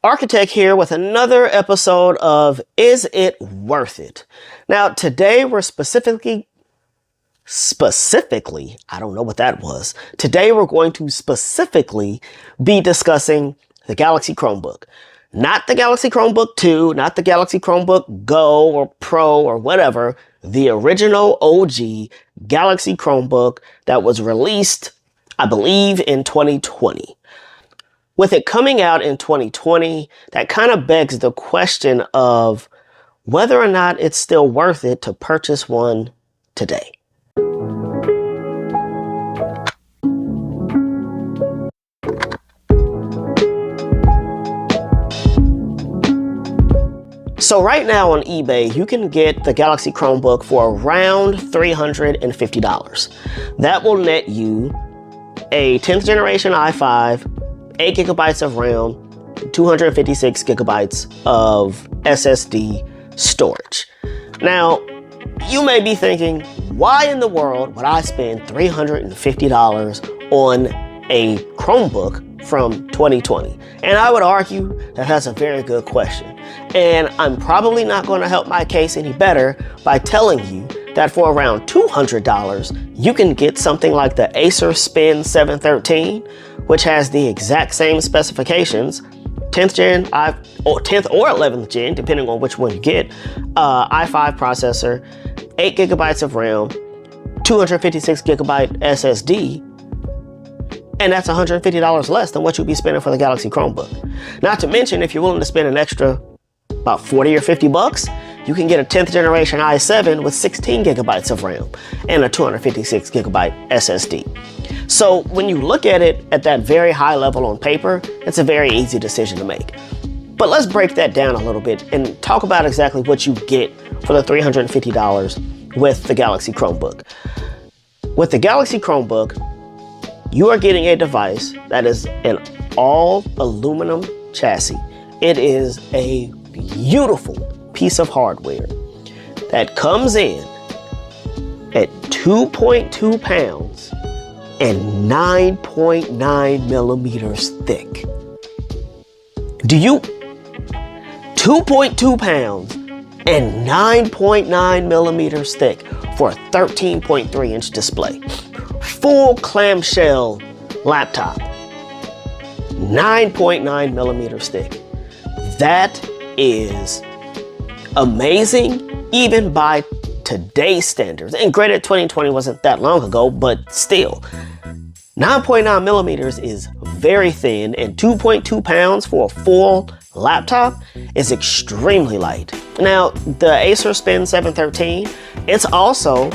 Architect here with another episode of Is It Worth It? Now, today we're specifically, I don't know what that was. Today we're going to specifically be discussing the Galaxy Chromebook. Not the Galaxy Chromebook 2, not the Galaxy Chromebook Go or Pro or whatever. The original OG Galaxy Chromebook that was released, I believe, in 2020. With it coming out in 2020, that kind of begs the question of whether or not it's still worth it to purchase one today. So right now on eBay, you can get the Galaxy Chromebook for around $350. That will net you a 10th generation i5, 8 gigabytes of RAM, 256 gigabytes of SSD storage. Now, you may be thinking, why in the world would I spend $350 on a Chromebook from 2020? And I would argue that that's a very good question. And I'm probably not going to help my case any better by telling you that for around $200, you can get something like the Acer Spin 713, which has the exact same specifications, 10th gen, or 10th or 11th gen, depending on which one you get, i5 processor, 8 gigabytes of RAM, 256 gigabyte SSD, and that's $150 less than what you'll be spending for the Galaxy Chromebook. Not to mention, if you're willing to spend an extra about 40 or 50 bucks, you can get a 10th generation i7 with 16 gigabytes of RAM and a 256 gigabyte SSD. So when you look at it at that very high level on paper, it's a very easy decision to make. But let's break that down a little bit and talk about exactly what you get for the $350 with the Galaxy Chromebook. With the Galaxy Chromebook, you are getting a device that is an all aluminum chassis. It is a beautiful piece of hardware that comes in at 2.2 pounds and 9.9 millimeters thick. 2.2 pounds and 9.9 millimeters thick for a 13.3 inch display. Full clamshell laptop. 9.9 millimeters thick. That is amazing, even by today's standards. And granted, 2020 wasn't that long ago, but still, 9.9 millimeters is very thin, and 2.2 pounds for a full laptop is extremely light. Now, the Acer Spin 713, it's also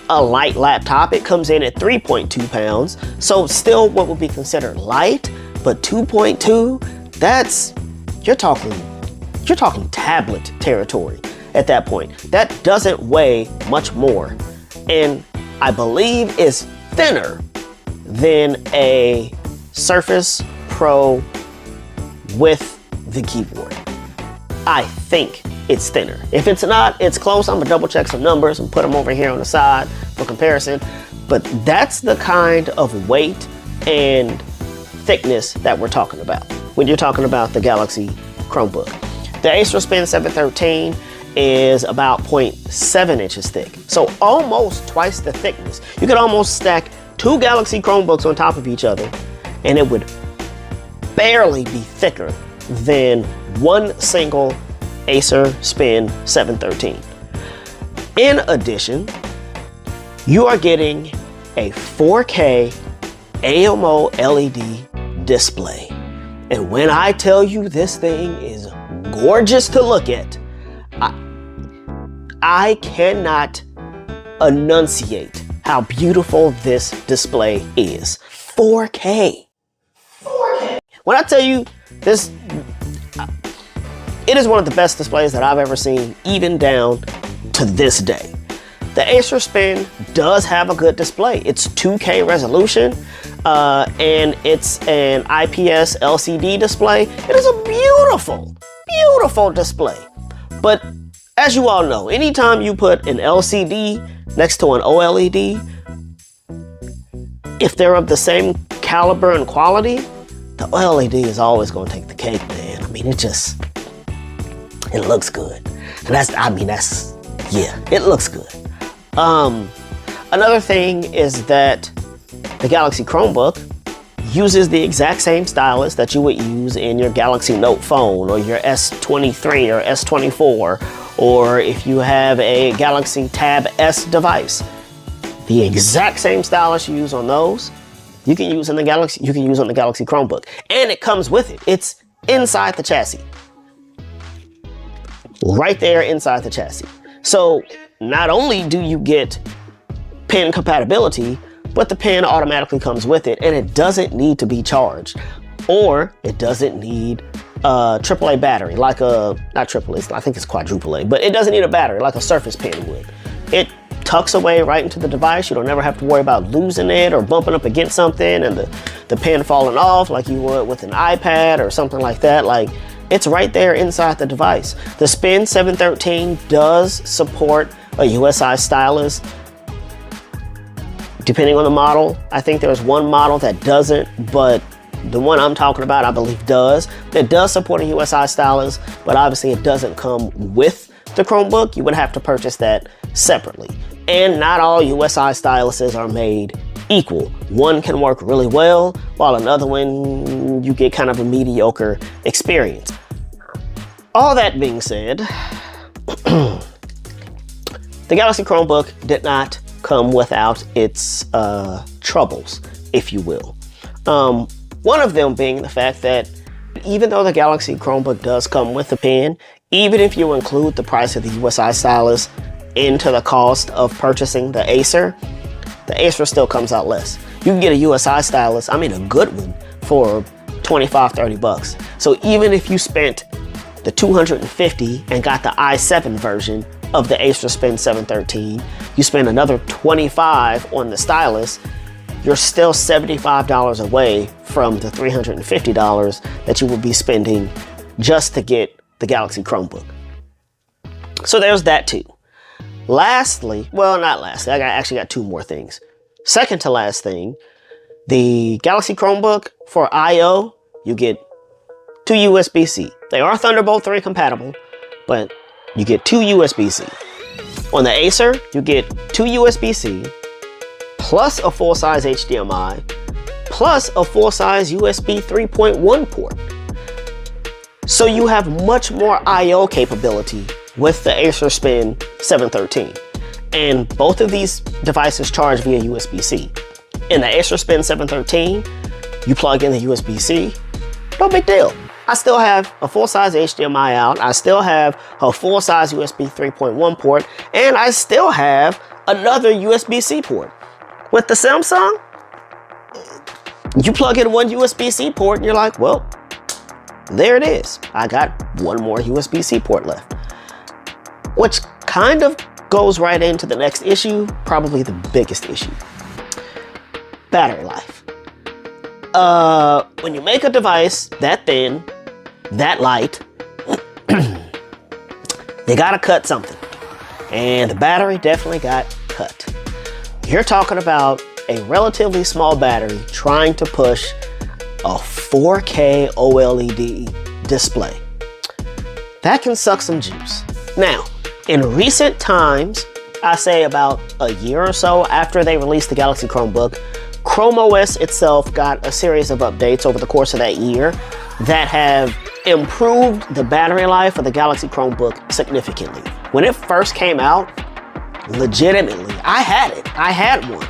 a light laptop. It comes in at 3.2 pounds, so still what would be considered light, but 2.2, that's, you're talking tablet territory at that point. That doesn't weigh much more, and I believe is thinner than a Surface Pro with the keyboard. I think it's thinner. If it's not, it's close. I'm gonna double check some numbers and put them over here on the side for comparison. But that's the kind of weight and thickness that we're talking about when you're talking about the Galaxy Chromebook. The Acer Spin 713 is about 0.7 inches thick. So almost twice the thickness. You could almost stack two Galaxy Chromebooks on top of each other and it would barely be thicker than one single Acer Spin 713. In addition, you are getting a 4K AMO LED display. And when I tell you this thing is gorgeous to look at, I cannot enunciate how beautiful this display is. 4K. 4K. When I tell you this, it is one of the best displays that I've ever seen, even down to this day. The Acer Spin does have a good display. It's 2K resolution, and it's an IPS LCD display. It is a beautiful, beautiful display. But as you all know, anytime you put an LCD next to an OLED, if they're of the same caliber and quality, the OLED is always going to take the cake, man. I mean, it looks good. And yeah, it looks good. Another thing is that the Galaxy Chromebook uses the exact same stylus that you would use in your Galaxy Note phone or your S23 or S24, or if you have a Galaxy Tab S device. The exact same stylus you use on those, you can use on the Galaxy Chromebook. And it comes with it. It's inside the chassis. Right there inside the chassis. So not only do you get pen compatibility, but the pen automatically comes with it, and it doesn't need to be charged, or it doesn't need a AAA battery, like not AAA, I think it's quadruple A, but it doesn't need a battery like a Surface Pen would. It tucks away right into the device. You don't ever have to worry about losing it or bumping up against something and the pen falling off like you would with an iPad or something like that. Like, it's right there inside the device. The Spin 713 does support a USI stylus, depending on the model. I think there's one model that doesn't, but the one I'm talking about, I believe, does. It does support a USI stylus, but obviously it doesn't come with the Chromebook. You would have to purchase that separately. And not all USI styluses are made equal. One can work really well, while another one, you get kind of a mediocre experience. All that being said, the Galaxy Chromebook did not come without its troubles, if you will. One of them being the fact that even though the Galaxy Chromebook does come with a pen, even if you include the price of the USI stylus into the cost of purchasing the Acer still comes out less. You can get a USI stylus, I mean a good one, for $25-30. So even if you spent the $250 and got the i7 version of the Acer Spin 713, you spend another $25 on the stylus, you're still $75 away from the $350 that you would be spending just to get the Galaxy Chromebook. So there's that too. Lastly, well, not lastly, I actually got two more things. Second to last thing, the Galaxy Chromebook for I/O, you get two USB-C. They are Thunderbolt 3 compatible, but you get two USB-C. On the Acer, you get two USB-C, plus a full-size HDMI, plus a full-size USB 3.1 port. So you have much more I/O capability with the Acer Spin 713. And both of these devices charge via USB-C. In the Acer Spin 713, you plug in the USB-C, no big deal. I still have a full-size HDMI out, I still have a full-size USB 3.1 port, and I still have another USB-C port. With the Samsung, you plug in one USB-C port and you're like, well, there it is. I got one more USB-C port left. Which kind of goes right into the next issue, probably the biggest issue. Battery life. When you make a device that thin, that light, you gotta cut something. And the battery definitely got cut. You're talking about a relatively small battery trying to push a 4K OLED display. That can suck some juice. Now, in recent times, I say about a year or so after they released the Galaxy Chromebook, Chrome OS itself got a series of updates over the course of that year that have improved the battery life of the Galaxy Chromebook significantly. When it first came out, legitimately, I had one.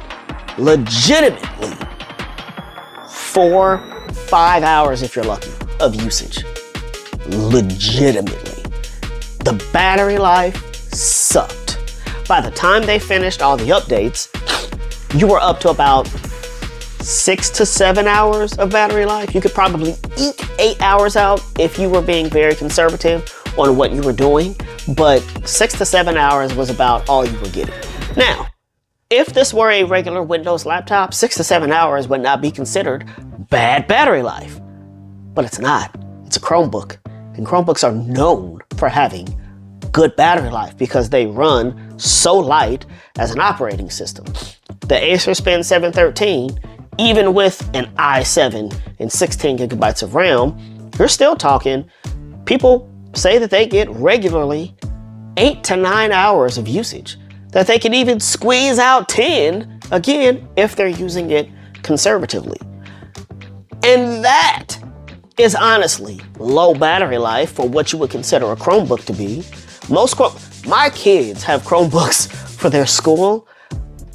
Legitimately, 4-5 hours if you're lucky of usage. Legitimately. The battery life sucked. By the time they finished all the updates, you were up to about 6 to 7 hours of battery life. You could probably eke 8 hours out if you were being very conservative on what you were doing, but 6 to 7 hours was about all you were getting. Now, if this were a regular Windows laptop, 6 to 7 hours would not be considered bad battery life. But it's not. It's a Chromebook. And Chromebooks are known for having good battery life because they run so light as an operating system. The Acer Spin 713 even with an i7 and 16 gigabytes of RAM, you're still talking, people say that they get regularly 8 to 9 hours of usage, that they can even squeeze out 10, again, if they're using it conservatively. And that is honestly low battery life for what you would consider a Chromebook to be. My kids have Chromebooks for their school.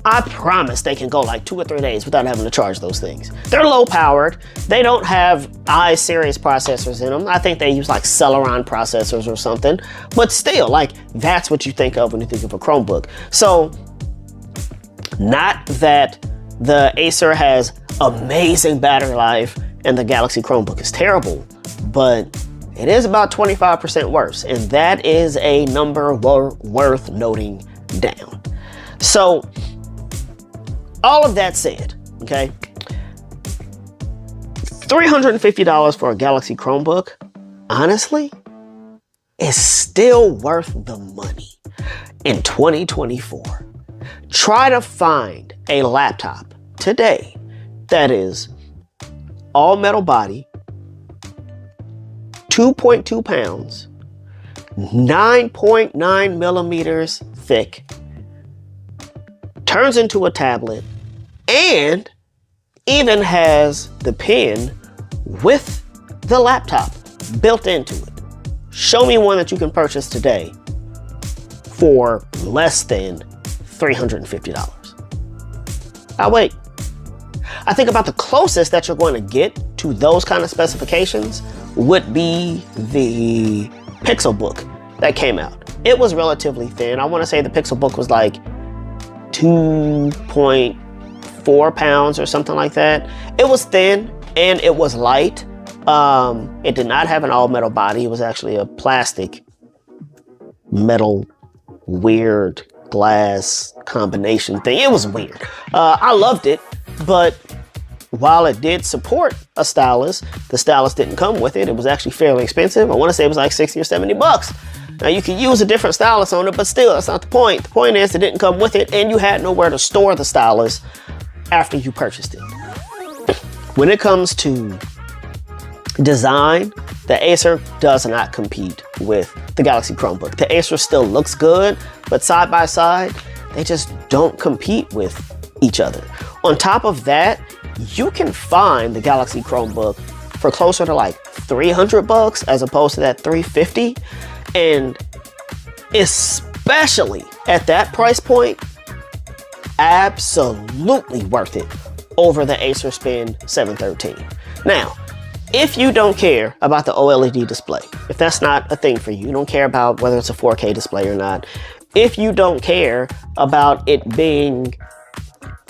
I promise they can go like 2 or 3 days without having to charge those things. They're low powered. They don't have i-series processors in them. I think they use like Celeron processors or something, but still, like, that's what you think of when you think of a Chromebook. So not that the Acer has amazing battery life and the Galaxy Chromebook is terrible, but it is about 25% worse, and that is a number worth noting down. So all of that said, okay, $350 for a Galaxy Chromebook, honestly, is still worth the money in 2024. Try to find a laptop today that is all metal body, 2.2 pounds, 9.9 millimeters thick, turns into a tablet, and even has the pen with the laptop built into it. Show me one that you can purchase today for less than $350. I'll wait. I think about the closest that you're going to get to those kind of specifications would be the Pixelbook that came out. It was relatively thin. I want to say the Pixelbook was like 2.4 pounds or something like that. It was thin and it was light. It did not have an all metal body. It was actually a plastic metal weird glass combination thing. It was weird. I loved it, but while it did support a stylus, the stylus didn't come with it. It was actually fairly expensive. I want to say it was like 60 or 70 bucks. Now you can use a different stylus on it, but still, that's not the point. The point is it didn't come with it, and you had nowhere to store the stylus after you purchased it. When it comes to design, the Acer does not compete with the Galaxy Chromebook. The Acer still looks good, but side by side, they just don't compete with each other. On top of that, you can find the Galaxy Chromebook for closer to like 300 bucks as opposed to that 350. And especially at that price point, absolutely worth it over the Acer Spin 713. Now, if you don't care about the OLED display, if that's not a thing for you, you don't care about whether it's a 4K display or not, if you don't care about it being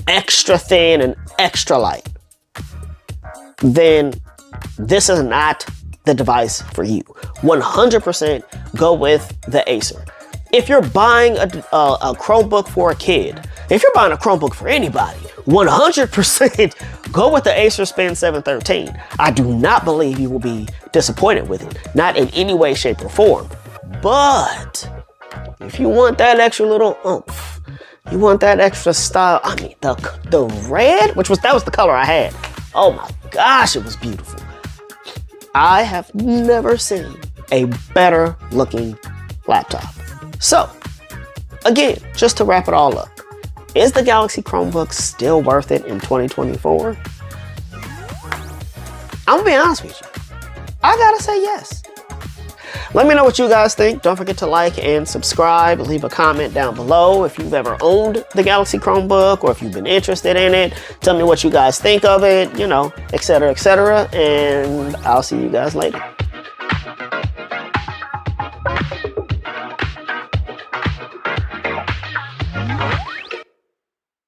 extra thin and extra light, then this is not the device for you. 100% go with the Acer. If you're buying a Chromebook for a kid, if you're buying a Chromebook for anybody, 100% go with the Acer Spin 713. I do not believe you will be disappointed with it. Not in any way, shape, or form. But if you want that extra little oomph, you want that extra style, I mean, the red, that was the color I had. Oh my gosh, it was beautiful. I have never seen a better looking laptop. So, again, just to wrap it all up, is the Galaxy Chromebook still worth it in 2024? I'm gonna be honest with you. I gotta say yes. Let me know what you guys think. Don't forget to like and subscribe. Leave a comment down below if you've ever owned the Galaxy Chromebook or if you've been interested in it. Tell me what you guys think of it, etc., etc. And I'll see you guys later.